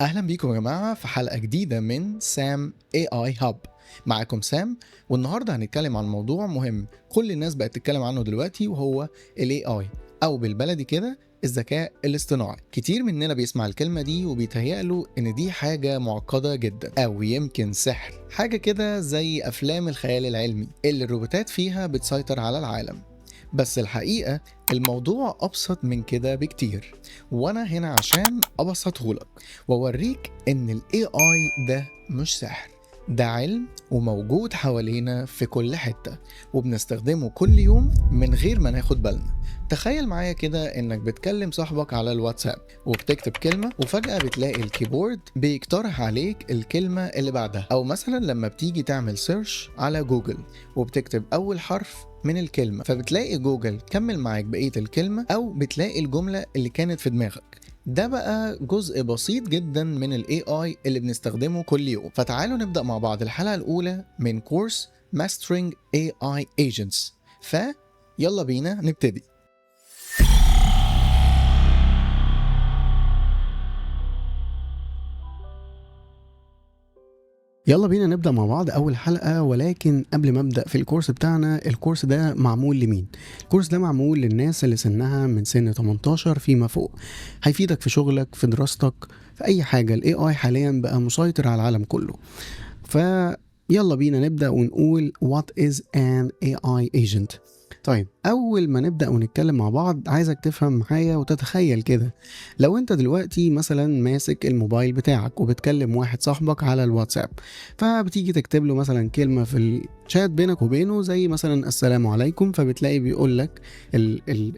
أهلا بيكم يا جماعة في حلقة جديدة من سام AI Hub. معاكم سام، والنهاردة هنتكلم عن موضوع مهم كل الناس بقت تتكلم عنه دلوقتي، وهو ال AI أو بالبلدي كده الذكاء الاصطناعي. كتير مننا بيسمع الكلمة دي وبيتهيأله إن دي حاجة معقدة جدا أو يمكن سحر، حاجة كده زي أفلام الخيال العلمي اللي الروبوتات فيها بتسيطر على العالم. بس الحقيقة الموضوع أبسط من كده بكتير، وأنا هنا عشان أبسطهولك وأوريك إن ال AI ده مش سحر، ده علم وموجود حوالينا في كل حتة وبنستخدمه كل يوم من غير ما ناخد بالنا. تخيل معايا كده إنك بتكلم صاحبك على الواتساب وبتكتب كلمة وفجأة بتلاقي الكيبورد بيقترح عليك الكلمة اللي بعدها، أو مثلا لما بتيجي تعمل سيرش على جوجل وبتكتب أول حرف من الكلمة فبتلاقي جوجل كمل معاك بقية الكلمة، أو بتلاقي الجملة اللي كانت في دماغك. ده بقى جزء بسيط جدا من ال AI اللي بنستخدمه كل يوم. فتعالوا نبدأ مع بعض الحلقة الأولى من كورس Mastering AI Agents. يلا بينا نبتدي. يلا بينا نبدأ مع بعض أول حلقة، ولكن قبل ما أبدأ في الكورس بتاعنا، الكورس ده معمول لمين؟ الكورس ده معمول للناس اللي سنها من سن 18 فيما فوق. هيفيدك في شغلك، في دراستك، في أي حاجة. ال AI حاليا بقى مسيطر على العالم كله. فيلا بينا نبدأ ونقول What is an AI agent؟ طيب، أول ما نبدأ ونتكلم مع بعض عايزك تفهم معايا وتتخيل كده. لو أنت دلوقتي مثلا ماسك الموبايل بتاعك وبتكلم واحد صاحبك على الواتساب، فبتيجي تكتب له مثلا كلمة في الشات بينك وبينه زي مثلا السلام عليكم، فبتلاقي بيقول لك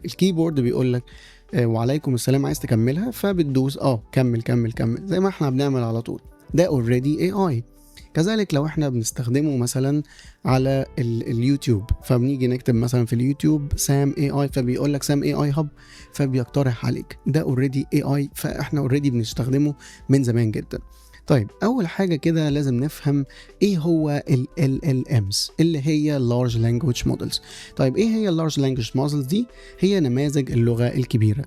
الكيبورد بيقول لك وعليكم السلام، عايز تكملها فبتدوس كمل كمل كمل زي ما احنا بنعمل على طول. ده اوريدي AI. كذلك لو احنا بنستخدمه مثلا على اليوتيوب، فبنيجي نكتب مثلا في اليوتيوب سام اي اي، فبيقول لك سام اي اي هاب، فبيقترح عليك. ده اوريدي اي اي، فاحنا اوريدي بنستخدمه من زمان جدا. طيب، اول حاجه كده لازم نفهم ايه هو ال LLMs اللي هي Large Language Models. طيب، ايه هي Large Language Models دي؟ هي نماذج اللغه الكبيره.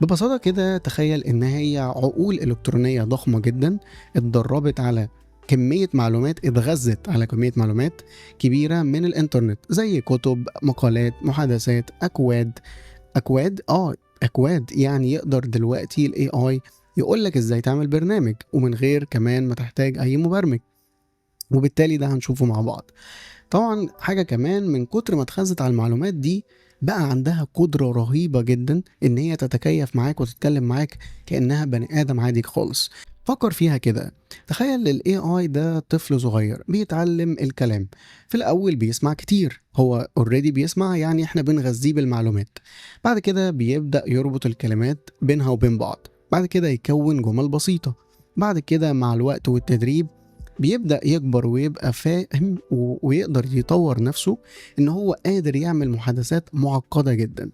ببساطه كده تخيل ان هي عقول الكترونيه ضخمه جدا اتدربت على كمية معلومات، اتغذت على كمية معلومات كبيرة من الانترنت، زي كتب، مقالات، محادثات، أكواد. يعني يقدر دلوقتي ال AI يقولك ازاي تعمل برنامج ومن غير كمان ما تحتاج أي مبرمج، وبالتالي ده هنشوفه مع بعض. طبعا حاجة كمان، من كتر ما اتخزت على المعلومات دي بقى عندها قدرة رهيبة جدا ان هي تتكيف معاك وتتكلم معاك كأنها بني آدم عادي خالص. فكر فيها كده. تخيل ال AI ده طفل صغير بيتعلم الكلام. في الأول بيسمع كتير، هو اوريدي بيسمع، يعني احنا بنغذيه بالمعلومات. بعد كده بيبدأ يربط الكلمات بينها وبين بعض، بعد كده يكون جمل بسيطة. بعد كده مع الوقت والتدريب بيبدأ يكبر ويبقى فاهم ويقدر يطور نفسه ان هو قادر يعمل محادثات معقدة جدا.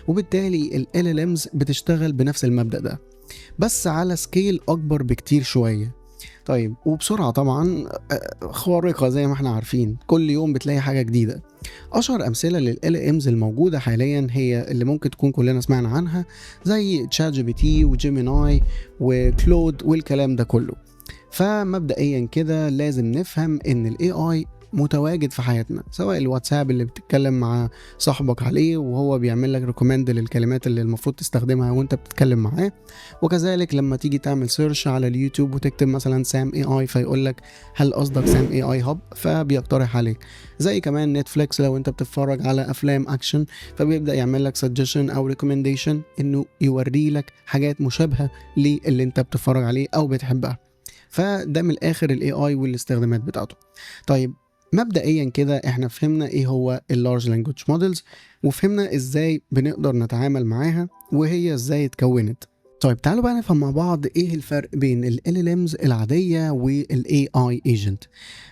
وبالتالي ال LLMs بتشتغل بنفس المبدأ ده، بس على سكيل اكبر بكتير شوية. طيب، وبسرعة طبعا خارقة زي ما احنا عارفين، كل يوم بتلاقي حاجة جديدة. اشهر امثلة لل LLMs الموجودة حاليا هي اللي ممكن تكون كلنا سمعنا عنها، زي تشات جي بي تي وجيميناي وكلود والكلام ده كله. فمبدئيا كده لازم نفهم ان ال AI متواجد في حياتنا، سواء الواتساب اللي بتتكلم مع صاحبك عليه وهو بيعمل لك ريكومند للكلمات اللي المفروض تستخدمها وانت بتتكلم معاه، وكذلك لما تيجي تعمل سيرش على اليوتيوب وتكتب مثلا سام اي اي فيقول لك هل قصدك سام اي اي هاب، فبيقترح عليك. زي كمان نتفليكس لو انت بتتفرج على افلام اكشن، فبيبدا يعمل لك سجشن او ريكومنديشن انه يوري لك حاجات مشابهه للي انت بتتفرج عليه او بتحبها. فده من الاخر الاي اي والاستخدامات بتاعته. طيب، مبدئيا كده احنا فهمنا ايه هو اللارج لانجوج مودلز، وفهمنا ازاي بنقدر نتعامل معاها وهي ازاي اتكونت. طيب، تعالوا بقى نفهم مع بعض ايه الفرق بين ال LLMs العادية وال AI agent.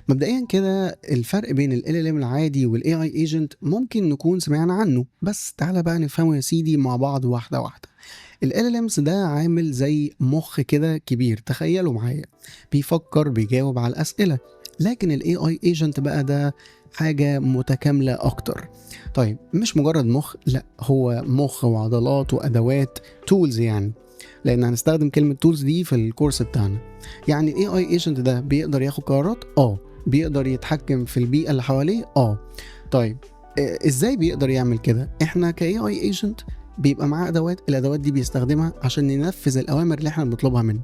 مبدئيا كده الفرق بين ال LLM العادي وال AI agent ممكن نكون سمعنا عنه، بس تعالى بقى نفهمه يا سيدي مع بعض واحدة واحدة. ال LLMs ده عامل زي مخ كده كبير، تخيلوا معايا، بيفكر، بيجاوب على الأسئلة. لكن ال AI agent بقى ده حاجة متكاملة أكتر. طيب، مش مجرد مخ، لا، هو مخ وعضلات وأدوات، تولز يعني. لان هنستخدم كلمه تولز دي في الكورس بتاعنا. يعني الاي اي ايجنت ده بيقدر ياخد قرارات، بيقدر يتحكم في البيئه اللي حواليه. طيب ازاي بيقدر يعمل كده؟ احنا كاي اي ايجنت بيبقى معاه الادوات دي بيستخدمها عشان ينفذ الاوامر اللي احنا بنطلبها منه.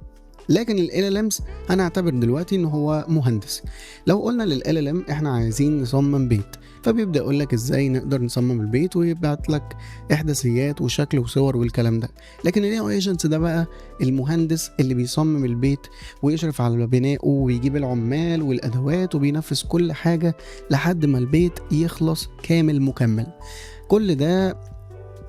لكن ال LLMs هنعتبر دلوقتي ان هو مهندس. لو قلنا لل LLM احنا عايزين نصمم بيت، فبيبدأ يقول لك ازاي نقدر نصمم البيت ويبعت لك احداثيات وشكل وصور والكلام ده. لكن ال AI agents ده بقى المهندس اللي بيصمم البيت ويشرف على بنائه ويجيب العمال والادوات وبينفذ كل حاجة لحد ما البيت يخلص كامل مكمل. كل ده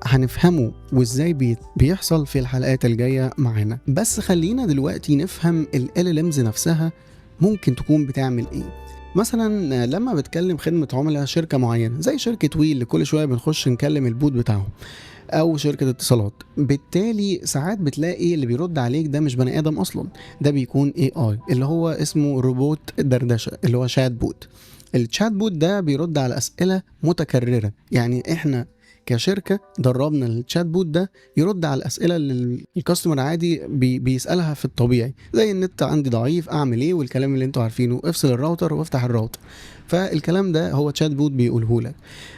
هنفهمه وازاي بيحصل في الحلقات الجاية معانا. بس خلينا دلوقتي نفهم ال LLMs نفسها ممكن تكون بتعمل ايه. مثلا لما بتكلم خدمة عملاء شركة معينة زي شركة وي اللي كل شوية بنخش نكلم البوت بتاعهم، او شركة اتصالات، بالتالي ساعات بتلاقي اللي بيرد عليك ده مش بني ادم اصلا، ده بيكون AI اللي هو اسمه روبوت دردشة اللي هو شات بوت. الشات بوت ده بيرد على اسئلة متكررة. يعني احنا كشركة دربنا الشات بوت ده يرد على الأسئلة اللي الكاستمر عادي بيسألها في الطبيعي، زي النت عندي ضعيف أعمل إيه، والكلام اللي انتوا عارفينه، افصل الراوتر وافتح الراوتر. فالكلام ده هو تشات بوت بيقوله لك.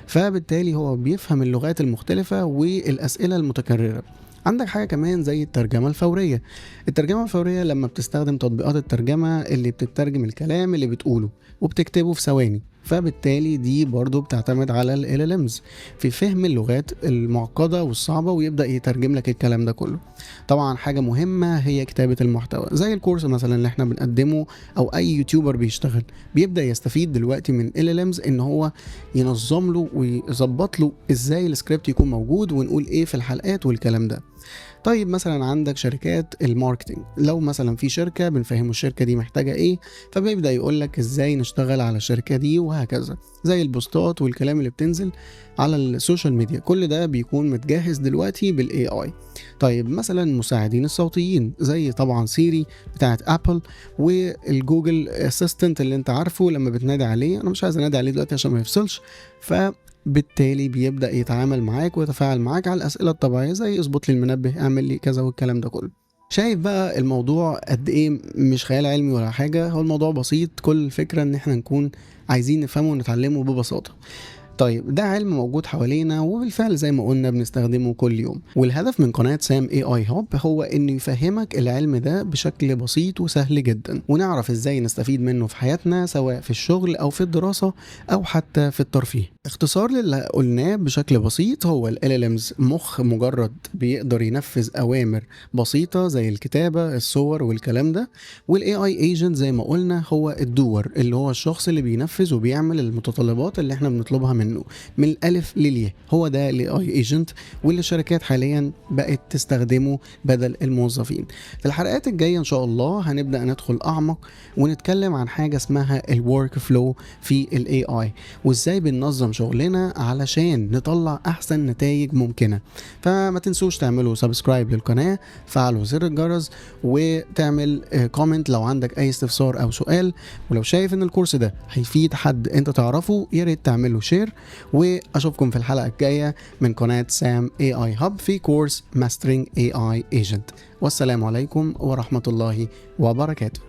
فبالتالي هو بيفهم اللغات المختلفة والأسئلة المتكررة. عندك حاجة كمان زي الترجمة الفورية. الترجمة الفورية لما بتستخدم تطبيقات الترجمة اللي بتترجم الكلام اللي بتقوله وبتكتبه في ثواني، فبالتالي دي برضو بتعتمد على ال LLMs في فهم اللغات المعقدة والصعبة ويبدأ يترجم لك الكلام ده كله. طبعا حاجة مهمة هي كتابة المحتوى، زي الكورس مثلا اللي احنا بنقدمه او اي يوتيوبر بيشتغل بيبدأ يستفيد دلوقتي من LLMs ان هو ينظم له ويظبط له ازاي السكريبت يكون موجود ونقول ايه في الحلقات والكلام ده. طيب مثلا عندك شركات الماركتينج، لو مثلا في شركة بنفهمه الشركة دي محتاجة ايه، فبيبدأ يقول لك ازاي نشتغل على الشركة دي وهكذا، زي البوستات والكلام اللي بتنزل على السوشيال ميديا. كل ده بيكون متجهز دلوقتي بالاي اي. طيب مثلا مساعدين الصوتيين زي طبعا سيري بتاعت ابل والجوجل اسيستنت اللي انت عارفه لما بتنادي عليه، انا مش عايز انادي عليه دلوقتي عشان ما يفصلش، بالتالي بيبدأ يتعامل معاك ويتفاعل معاك على الأسئلة الطبيعية زي اظبط لي المنبه، اعمل لي كذا والكلام ده كله. شايف بقى الموضوع قد ايه مش خيال علمي ولا حاجة، هو الموضوع بسيط، كل الفكرة ان احنا نكون عايزين نفهمه ونتعلمه ببساطة. طيب ده علم موجود حوالينا وبالفعل زي ما قلنا بنستخدمه كل يوم، والهدف من قناة سام اي اي هاب هو انه يفهمك العلم ده بشكل بسيط وسهل جدا، ونعرف ازاي نستفيد منه في حياتنا سواء في الشغل او في الدراسة او حتى في الترفيه. اختصار للي قلناه بشكل بسيط هو ال LLMs مخ مجرد بيقدر ينفذ اوامر بسيطة زي الكتابة الصور والكلام ده، والاي اي ايجنت زي ما قلنا هو الدور اللي هو الشخص اللي بينفذ وبيعمل المتطلبات اللي احنا بنطلبها منه من الألف للياء. هو ده ال AI agent واللي الشركات حاليا بقت تستخدمه بدل الموظفين. في الحلقات الجاية إن شاء الله هنبدأ ندخل أعمق ونتكلم عن حاجة اسمها الورك فلو في ال AI وإزاي بننظم شغلنا علشان نطلع أحسن نتائج ممكنة. فما تنسوش تعملوا سبسكرايب للقناة، فعلوا زر الجرس، وتعمل كومنت لو عندك أي استفسار أو سؤال. ولو شايف إن الكورس ده هيفيد حد أنت تعرفه يا ريت تعمله شير. واشوفكم في الحلقة الجاية من قناة سام اي اي هاب في كورس ماسترينج اي اي ايجنت. والسلام عليكم ورحمة الله وبركاته.